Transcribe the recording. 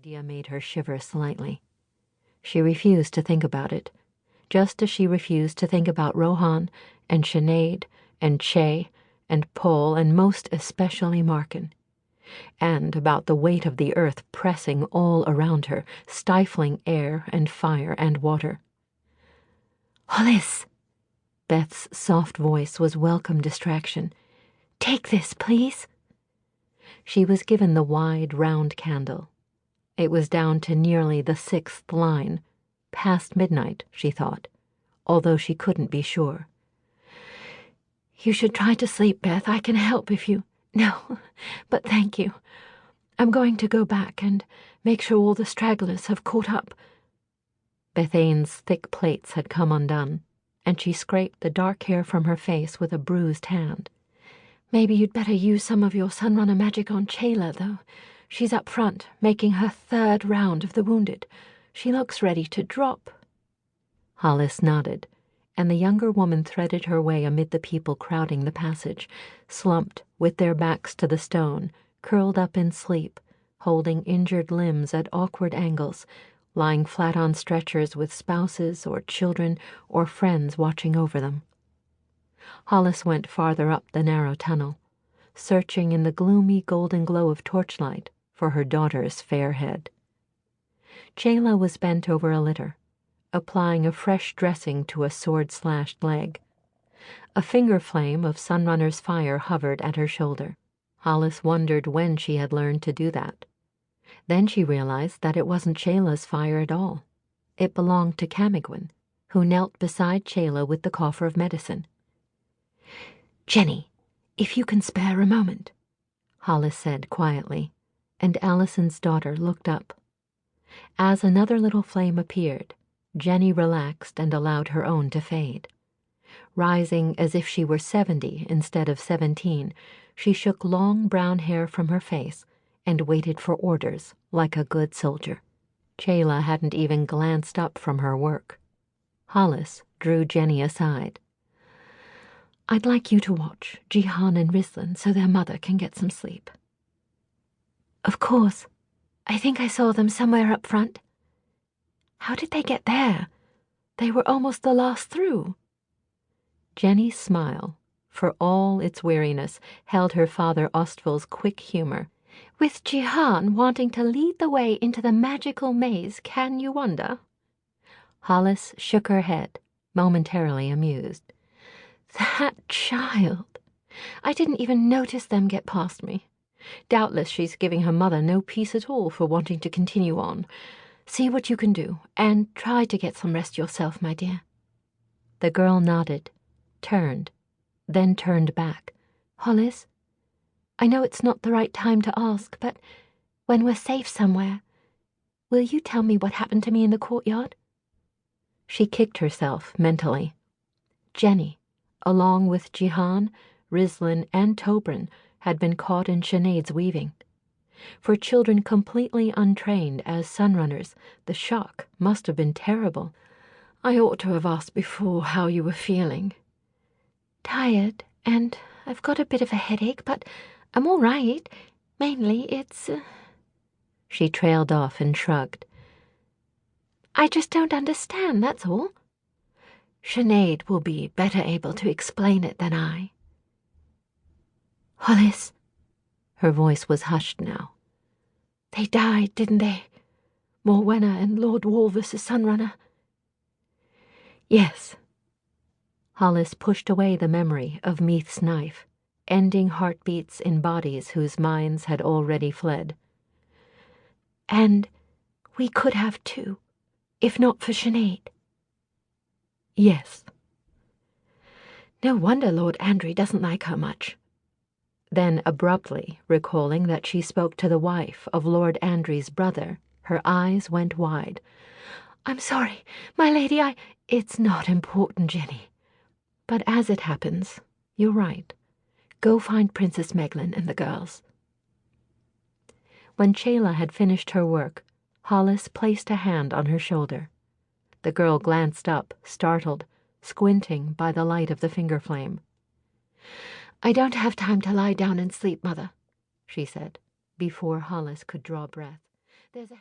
idea made her shiver slightly. She refused to think about it, just as she refused to think about Rohan and Sinead and Che and Paul and most especially Markin, and about the weight of the earth pressing all around her, stifling air and fire and water. "Hollis!" Beth's soft voice was welcome distraction. "Take this, please." She was given the wide, round candle. It was down to nearly the 6th line, past midnight, she thought, although she couldn't be sure. "You should try to sleep, Beth. I can help if you—" "No, but thank you. I'm going to go back and make sure all the stragglers have caught up." Bethane's thick plaits had come undone, and she scraped the dark hair from her face with a bruised hand. "Maybe you'd better use some of your Sunrunner magic on Chayla, though. She's up front, making her 3rd round of the wounded. She looks ready to drop." Hollis nodded, and the younger woman threaded her way amid the people crowding the passage, slumped with their backs to the stone, curled up in sleep, holding injured limbs at awkward angles, lying flat on stretchers with spouses or children or friends watching over them. Hollis went farther up the narrow tunnel, searching in the gloomy golden glow of torchlight for her daughter's fair head. Chayla was bent over a litter, applying a fresh dressing to a sword-slashed leg. A finger flame of Sunrunner's fire hovered at her shoulder. Hollis wondered when she had learned to do that. Then she realized that it wasn't Chayla's fire at all. It belonged to Camigwyn, who knelt beside Chayla with the coffer of medicine. "Jenny, if you can spare a moment," Hollis said quietly, and Allison's daughter looked up. As another little flame appeared, Jenny relaxed and allowed her own to fade. Rising as if she were 70 instead of 17, she shook long brown hair from her face and waited for orders like a good soldier. Chayla hadn't even glanced up from her work. Hollis drew Jenny aside. "I'd like you to watch Jihan and Rizlan so their mother can get some sleep." "Of course. I think I saw them somewhere up front." "How did they get there? They were almost the last through." Jenny's smile, for all its weariness, held her father Ostval's quick humor. "With Jihan wanting to lead the way into the magical maze, can you wonder?" Hollis shook her head, momentarily amused. "That child! I didn't even notice them get past me. Doubtless she's giving her mother no peace at all for wanting to continue on. See what you can do, and try to get some rest yourself, my dear." The girl nodded, turned, then turned back. "Hollis, I know it's not the right time to ask, but when we're safe somewhere, will you tell me what happened to me in the courtyard?" She kicked herself mentally. Jenny, along with Jihan, Rizlan, and Tobrin, had been caught in Sinead's weaving. For children completely untrained as Sunrunners, the shock must have been terrible. "I ought to have asked before how you were feeling." "Tired, and I've got a bit of a headache, but I'm all right. Mainly it's—" She trailed off and shrugged. "I just don't understand, that's all." "Sinead will be better able to explain it than I." "Hollis," her voice was hushed now. "They died, didn't they? Morwenna and Lord Walvis's Sunrunner?" "Yes." Hollis pushed away the memory of Meath's knife, ending heartbeats in bodies whose minds had already fled. "And we could have too, if not for Sinead." "Yes." "No wonder Lord Andry doesn't like her much." Then abruptly, recalling that she spoke to the wife of Lord Andry's brother, her eyes went wide. "I'm sorry, my lady, It's not important, Jenny. But as it happens, you're right. Go find Princess Meglin and the girls." When Chayla had finished her work, Hollis placed a hand on her shoulder. The girl glanced up, startled, squinting by the light of the finger flame. "I don't have time to lie down and sleep, Mother," she said, before Hollis could draw breath. "There's a